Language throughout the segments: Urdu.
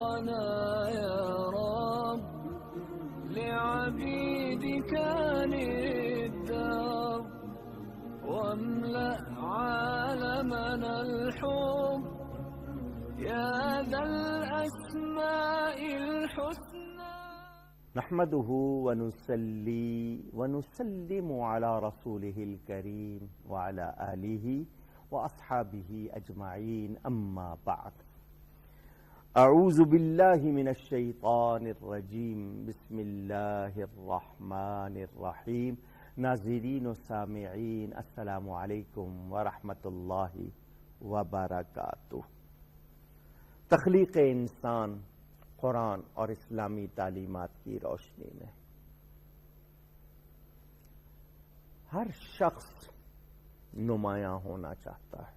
أنا يا رب لعبيدك الدار واملأ عالمنا الحب يا ذا الأسماء الحسنى. نحمده ونصلي ونسلم على رسوله الكريم وعلى آله وأصحابه أجمعين أما بعد. أعوذ بالله من الشيطان الرجيم بسم الله الرحمن الرحیم. ناظرین و سامعین السلام علیکم ورحمۃ اللہ وبرکاتہ. تخلیق انسان قرآن اور اسلامی تعلیمات کی روشنی میں ہر شخص نمایاں ہونا چاہتا ہے.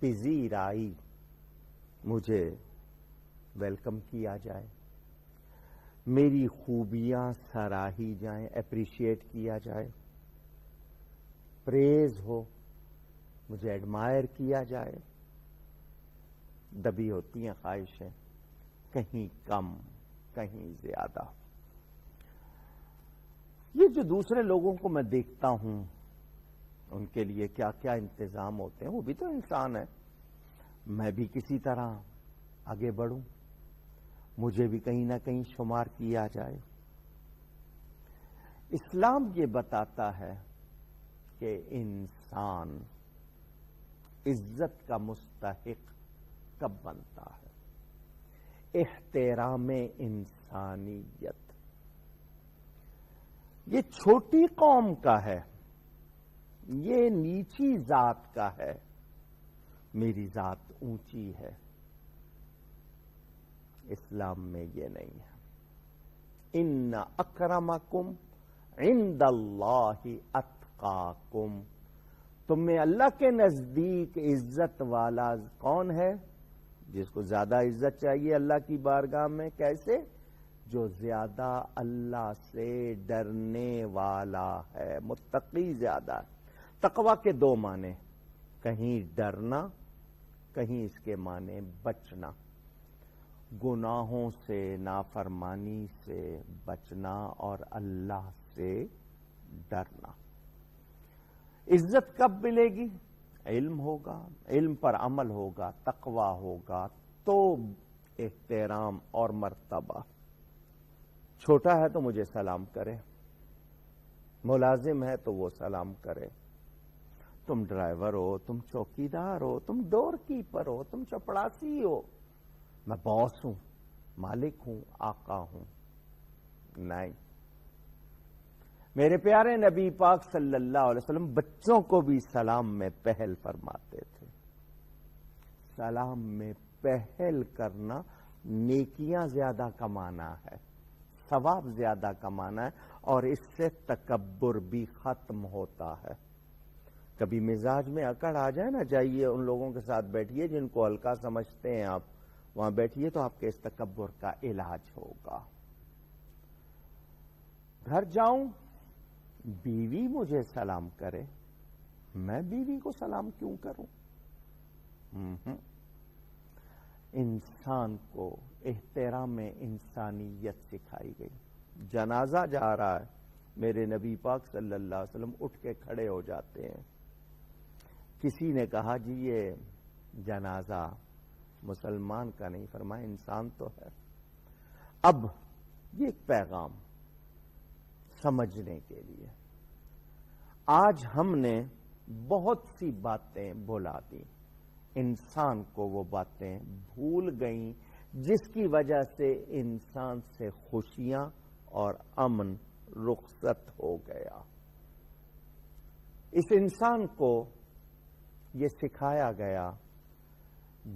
پذیر آئی مجھے ویلکم کیا جائے، میری خوبیاں سراہی جائیں، اپریشیٹ کیا جائے، پریز ہو، مجھے ایڈمائر کیا جائے. دبی ہوتی ہیں خواہشیں، کہیں کم کہیں زیادہ. یہ جو دوسرے لوگوں کو میں دیکھتا ہوں ان کے لیے کیا کیا انتظام ہوتے ہیں، وہ بھی تو انسان ہے. میں بھی کسی طرح آگے بڑھوں، مجھے بھی کہیں نہ کہیں شمار کیا جائے. اسلام یہ بتاتا ہے کہ انسان عزت کا مستحق کب بنتا ہے. احترام انسانیت یہ چھوٹی قوم کا ہے، یہ نیچی ذات کا ہے، میری ذات اونچی ہے. اسلام میں یہ نہیں ہے. ان اکرمکم عند اللہ اتقاکم. تم میں اللہ کے نزدیک عزت والا کون ہے؟ جس کو زیادہ عزت چاہیے اللہ کی بارگاہ میں. کیسے؟ جو زیادہ اللہ سے ڈرنے والا ہے. متقی زیادہ ہے. تقوی کے دو معنی، کہیں ڈرنا، کہیں اس کے معنی بچنا. گناہوں سے، نافرمانی سے بچنا اور اللہ سے ڈرنا. عزت کب ملے گی؟ علم ہوگا، علم پر عمل ہوگا، تقوی ہوگا تو احترام اور مرتبہ. چھوٹا ہے تو مجھے سلام کرے، ملازم ہے تو وہ سلام کرے. تم ڈرائیور ہو، تم چوکیدار ہو، تم ڈور کیپر ہو، تم چپڑاسی ہو، میں باس ہوں، مالک ہوں، آقا ہوں. نہیں. میرے پیارے نبی پاک صلی اللہ علیہ وسلم بچوں کو بھی سلام میں پہل فرماتے تھے. سلام میں پہل کرنا نیکیاں زیادہ کمانا ہے، ثواب زیادہ کمانا ہے، اور اس سے تکبر بھی ختم ہوتا ہے. کبھی مزاج میں اکڑ آ جائے نا، جائیے ان لوگوں کے ساتھ بیٹھیے جن کو ہلکا سمجھتے ہیں آپ، وہاں بیٹھیے تو آپ کے اس تکبر کا علاج ہوگا. گھر جاؤں، بیوی مجھے سلام کرے، میں بیوی کو سلام کیوں کروں؟ انسان کو احترام انسانیت سکھائی گئی. جنازہ جا رہا ہے، میرے نبی پاک صلی اللہ علیہ وسلم اٹھ کے کھڑے ہو جاتے ہیں. کسی نے کہا جی یہ جنازہ مسلمان کا نہیں، فرمایا انسان تو ہے. اب یہ ایک پیغام سمجھنے کے لیے. آج ہم نے بہت سی باتیں بھلا دی، انسان کو وہ باتیں بھول گئیں جس کی وجہ سے انسان سے خوشیاں اور امن رخصت ہو گیا. اس انسان کو یہ سکھایا گیا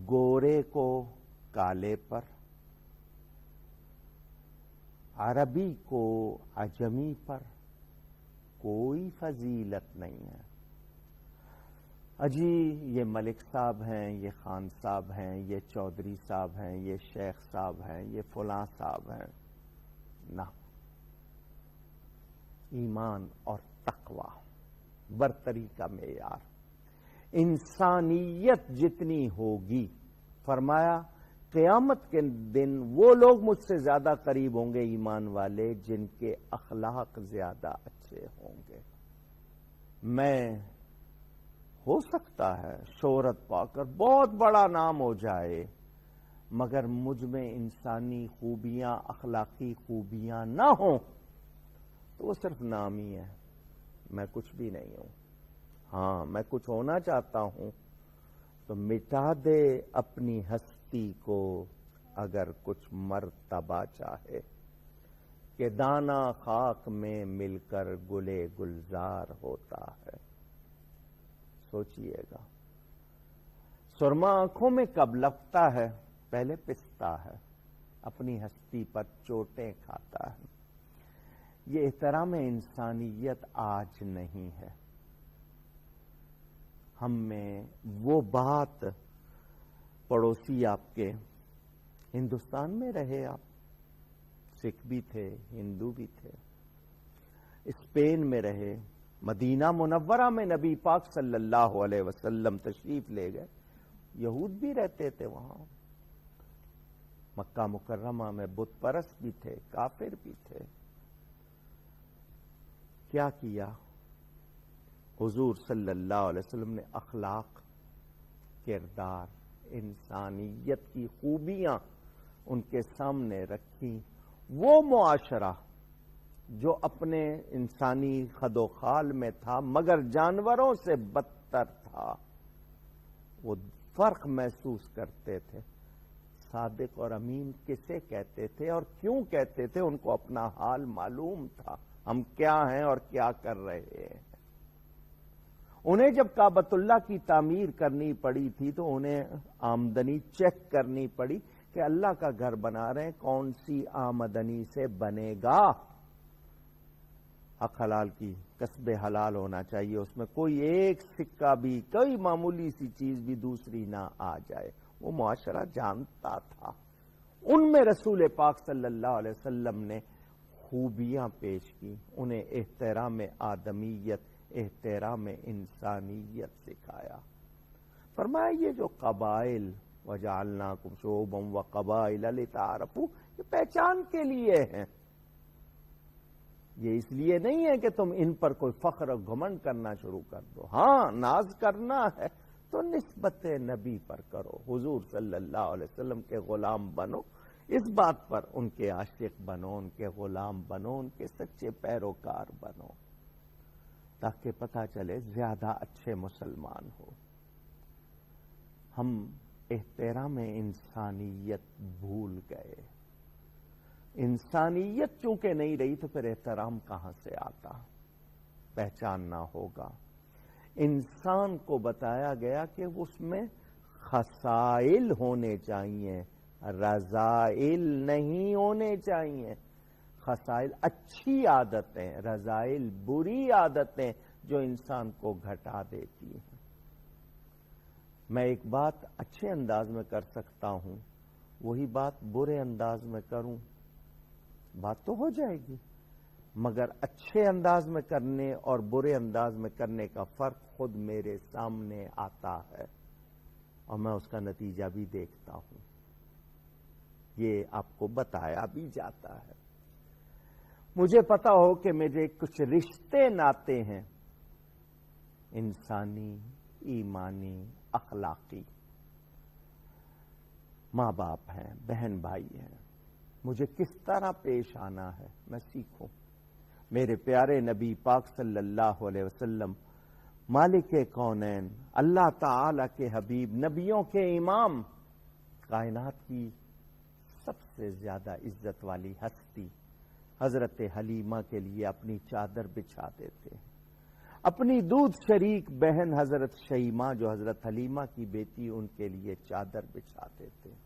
گورے کو کالے پر، عربی کو عجمی پر کوئی فضیلت نہیں ہے. اجی یہ ملک صاحب ہیں، یہ خان صاحب ہیں، یہ چودھری صاحب ہیں، یہ شیخ صاحب ہیں، یہ فلاں صاحب ہیں. نہ، ایمان اور تقوی برتری کا معیار. انسانیت جتنی ہوگی، فرمایا قیامت کے دن وہ لوگ مجھ سے زیادہ قریب ہوں گے ایمان والے جن کے اخلاق زیادہ اچھے ہوں گے. میں ہو سکتا ہے شہرت پا کر بہت بڑا نام ہو جائے، مگر مجھ میں انسانی خوبیاں، اخلاقی خوبیاں نہ ہوں تو وہ صرف نام ہی ہے، میں کچھ بھی نہیں ہوں. ہاں میں کچھ ہونا چاہتا ہوں تو مٹا دے اپنی ہستی کو اگر کچھ مرتبہ چاہے، کہ دانا خاک میں مل کر گلے گلزار ہوتا ہے. سوچئے گا، سرما آنکھوں میں کب لگتا ہے؟ پہلے پستا ہے، اپنی ہستی پر چوٹیں کھاتا ہے. یہ احترام انسانیت آج نہیں ہے. ہم میں وہ بات، پڑوسی آپ کے ہندوستان میں رہے، آپ سکھ بھی تھے، ہندو بھی تھے، اسپین میں رہے، مدینہ منورہ میں نبی پاک صلی اللہ علیہ وسلم تشریف لے گئے، یہود بھی رہتے تھے وہاں، مکہ مکرمہ میں بت پرست بھی تھے، کافر بھی تھے. کیا کیا حضور صلی اللہ علیہ وسلم نے؟ اخلاق، کردار، انسانیت کی خوبیاں ان کے سامنے رکھی. وہ معاشرہ جو اپنے انسانی خد و خال میں تھا مگر جانوروں سے بدتر تھا، وہ فرق محسوس کرتے تھے. صادق اور امین کسے کہتے تھے اور کیوں کہتے تھے؟ ان کو اپنا حال معلوم تھا، ہم کیا ہیں اور کیا کر رہے ہیں. انہیں جب کعبۃ اللہ کی تعمیر کرنی پڑی تھی تو انہیں آمدنی چیک کرنی پڑی کہ اللہ کا گھر بنا رہے ہیں، کون سی آمدنی سے بنے گا. حق حلال کی، کسب حلال ہونا چاہیے، اس میں کوئی ایک سکہ بھی، کوئی معمولی سی چیز بھی دوسری نہ آ جائے. وہ معاشرہ جانتا تھا. ان میں رسول پاک صلی اللہ علیہ وسلم نے خوبیاں پیش کی، انہیں احترام آدمیت، احترام انسانیت سکھایا. فرمایا یہ جو قبائل، وَجَعَلْنَاكُمْ شُعُوبًا وَقَبَائِلَ لِتَعَارَفُوا، یہ پہچان کے لیے ہیں، یہ اس لیے نہیں ہے کہ تم ان پر کوئی فخر و گھمنڈ کرنا شروع کر دو. ہاں ناز کرنا ہے تو نسبت نبی پر کرو، حضور صلی اللہ علیہ وسلم کے غلام بنو، اس بات پر ان کے عاشق بنو، ان کے غلام بنو، ان کے سچے پیروکار بنو، تاکہ پتہ چلے زیادہ اچھے مسلمان ہو. ہم احترام انسانیت بھول گئے. انسانیت چونکہ نہیں رہی تو پھر احترام کہاں سے آتا؟ پہچاننا ہوگا. انسان کو بتایا گیا کہ اس میں خصائل ہونے چاہیے، رذائل نہیں ہونے چاہیے. خصائل اچھی عادتیں، رذائل بری عادتیں جو انسان کو گھٹا دیتی ہیں. میں ایک بات اچھے انداز میں کر سکتا ہوں، وہی بات برے انداز میں کروں، بات تو ہو جائے گی، مگر اچھے انداز میں کرنے اور برے انداز میں کرنے کا فرق خود میرے سامنے آتا ہے اور میں اس کا نتیجہ بھی دیکھتا ہوں. یہ آپ کو بتایا بھی جاتا ہے. مجھے پتا ہو کہ میرے کچھ رشتے ناتے ہیں، انسانی، ایمانی، اخلاقی، ماں باپ ہیں، بہن بھائی ہیں، مجھے کس طرح پیش آنا ہے میں سیکھوں. میرے پیارے نبی پاک صلی اللہ علیہ وسلم، مالک کونین، اللہ تعالی کے حبیب، نبیوں کے امام، کائنات کی سب سے زیادہ عزت والی ہستی، حضرت حلیمہ کے لیے اپنی چادر بچھا دیتے ہیں. اپنی دودھ شریک بہن حضرت شیمہ جو حضرت حلیمہ کی بیٹی، ان کے لیے چادر بچھا دیتے ہیں.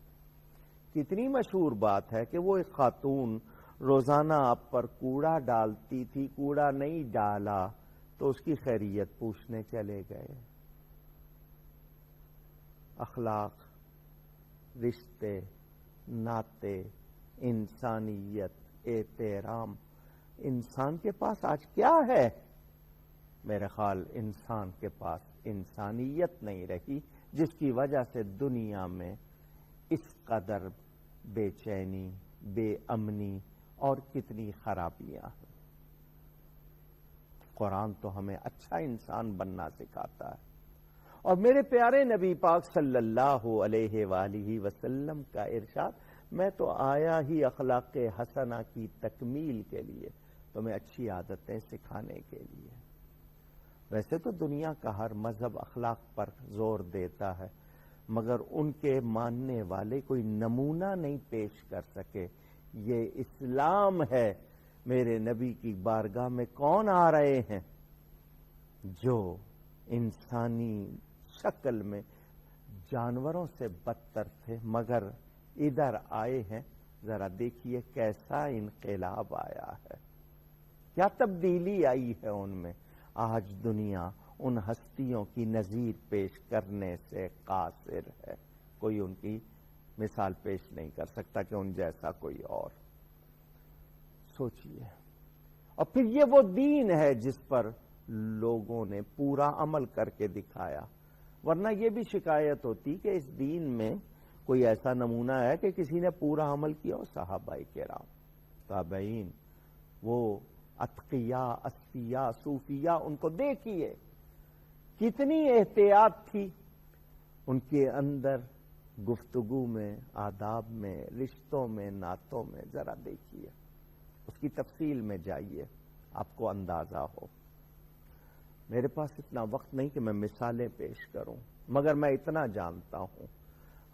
کتنی مشہور بات ہے کہ وہ ایک خاتون روزانہ آپ پر کوڑا ڈالتی تھی، کوڑا نہیں ڈالا تو اس کی خیریت پوچھنے چلے گئے. اخلاق، رشتے، ناطے، انسانیت، احترام، انسان کے پاس آج کیا ہے؟ میرے خیال انسان کے پاس انسانیت نہیں رہی، جس کی وجہ سے دنیا میں اس قدر بے چینی، بے امنی اور کتنی خرابیاں ہیں۔ قرآن تو ہمیں اچھا انسان بننا سکھاتا ہے، اور میرے پیارے نبی پاک صلی اللہ علیہ وآلہ وسلم کا ارشاد، میں تو آیا ہی اخلاق حسنہ کی تکمیل کے لیے، تمہیں اچھی عادتیں سکھانے کے لیے۔ ویسے تو دنیا کا ہر مذہب اخلاق پر زور دیتا ہے، مگر ان کے ماننے والے کوئی نمونہ نہیں پیش کر سکے۔ یہ اسلام ہے۔ میرے نبی کی بارگاہ میں کون آ رہے ہیں جو انسانی شکل میں جانوروں سے بدتر تھے، مگر ادھر آئے ہیں، ذرا دیکھیے کیسا انقلاب آیا ہے، کیا تبدیلی آئی ہے ان میں۔ آج دنیا ان ہستیوں کی نظیر پیش کرنے سے قاصر ہے، کوئی ان کی مثال پیش نہیں کر سکتا کہ ان جیسا کوئی اور۔ سوچئے، اور پھر یہ وہ دین ہے جس پر لوگوں نے پورا عمل کر کے دکھایا، ورنہ یہ بھی شکایت ہوتی کہ اس دین میں کوئی ایسا نمونہ ہے کہ کسی نے پورا عمل کیا ہو۔ صحابہ کرام، تابعین، وہ اتقیاء، اصفیاء، صوفیاء، ان کو دیکھیے کتنی احتیاط تھی ان کے اندر، گفتگو میں، آداب میں، رشتوں میں، نعتوں میں، ذرا دیکھیے، اس کی تفصیل میں جائیے، آپ کو اندازہ ہو۔ میرے پاس اتنا وقت نہیں کہ میں مثالیں پیش کروں، مگر میں اتنا جانتا ہوں،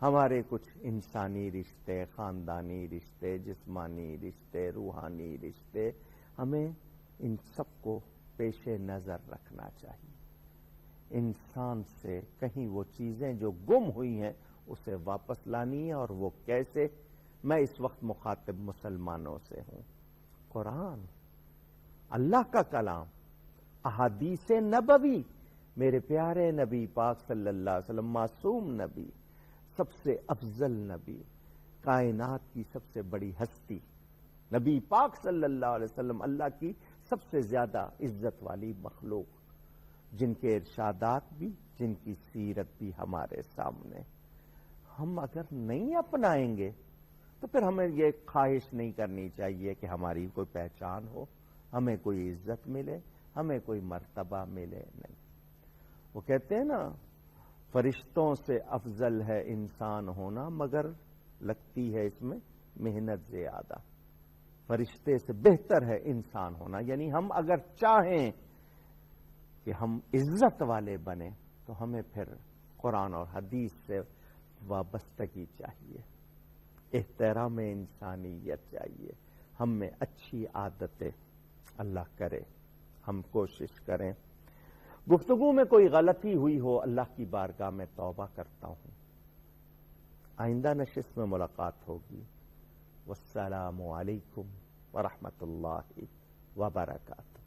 ہمارے کچھ انسانی رشتے، خاندانی رشتے، جسمانی رشتے، روحانی رشتے، ہمیں ان سب کو پیش نظر رکھنا چاہیے۔ انسان سے کہیں وہ چیزیں جو گم ہوئی ہیں اسے واپس لانی ہے، اور وہ کیسے؟ میں اس وقت مخاطب مسلمانوں سے ہوں۔ قرآن، اللہ کا کلام، احادیث نبوی، میرے پیارے نبی پاک صلی اللہ علیہ وسلم، معصوم نبی، سب سے افضل نبی، کائنات کی سب سے بڑی ہستی، نبی پاک صلی اللہ علیہ وسلم اللہ کی سب سے زیادہ عزت والی مخلوق، جن کے ارشادات بھی، جن کی سیرت بھی ہمارے سامنے، ہم اگر نہیں اپنائیں گے تو پھر ہمیں یہ خواہش نہیں کرنی چاہیے کہ ہماری کوئی پہچان ہو، ہمیں کوئی عزت ملے، ہمیں کوئی مرتبہ ملے، نہیں۔ وہ کہتے ہیں نا، فرشتوں سے افضل ہے انسان ہونا، مگر لگتی ہے اس میں محنت زیادہ۔ فرشتے سے بہتر ہے انسان ہونا، یعنی ہم اگر چاہیں کہ ہم عزت والے بنیں تو ہمیں پھر قرآن اور حدیث سے وابستگی چاہیے، احترام انسانیت چاہیے، ہم میں اچھی عادتیں۔ اللہ کرے ہم کوشش کریں۔ گفتگو میں کوئی غلطی ہوئی ہو، اللہ کی بارگاہ میں توبہ کرتا ہوں۔ آئندہ نشست میں ملاقات ہوگی۔ والسلام علیکم ورحمۃ اللہ وبرکاتہ۔